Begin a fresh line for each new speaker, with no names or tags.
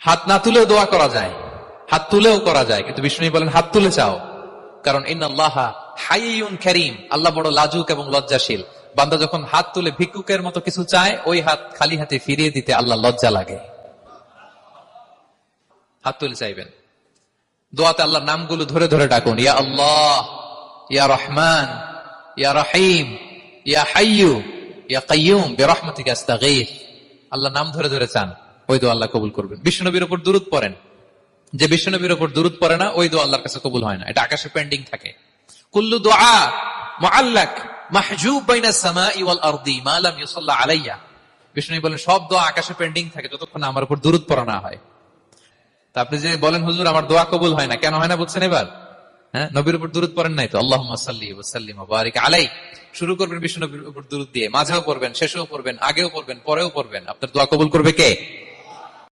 হাত না তুলেও দোয়া করা যায়, হাত তুলেও করা যায়, কিন্তু বিষ্ণু বলেন হাত তুলে চাও, কারণ ইন্নাল্লাহা হাইয়ুন কারীম, আল্লাহ বড় লাজুক এবং লজ্জাশীল। বান্দা যখন হাত তুলে ভিক্ষুকের মতো কিছু চায়, ওই হাত খালি হাতে ফিরিয়ে দিতে আল্লাহ লজ্জা লাগে। হাত তুলে চাইবেন। দোয়াতে আল্লাহর নামগুলো ধরে ধরে ডাকুন, ইয়া আল্লাহ, ইয়া রহমান, ইয়া রহিম, ইয়া হাইয়ু, ইয়া কাইয়ুম বিরহমাতিকা আস্তাগীথ। আল্লাহ নাম ধরে ধরে চান, ওই দোয়া আল্লাহ কবুল করবেন। বিশ্বনবীর উপর দুরূদ পড়েন, যে বিশ্বনবীর উপর দুরূদ পড়ে না, ওই দোয়া আল্লাহর কাছে কবুল হয় না, এটা আকাশে পেন্ডিং থাকে। কুল্লু দুআ মুআল্লাক মাহজুব বাইনা সামাই ওয়াল আরদি মা লাম ইউসাল্লা আলাইয়া। বিষ্ণু বলেন সব দোয়া আকাশে পেন্ডিং থাকে যতক্ষণ আমার উপর দুরূদ পড়া না হয়। তা আপনি যে বলেন হুজুর আমার দোয়া কবুল হয় না, কেন হয় না বুঝছেন এবার? হ্যাঁ, নবীর উপর দুরূদ পড়েন নাই তো। আল্লাহুম্মা সাল্লি ওয়া সাল্লিম ওয়া বারিক আলাইহি। শুরু করবেন বিষ্ণু নবীর উপর দুরূদ দিয়ে, মাঝেও পড়বেন, শেষেও পড়বেন, আগেও পড়বেন, পরেও পড়বেন। আপনার দোয়া কবুল করবে কে?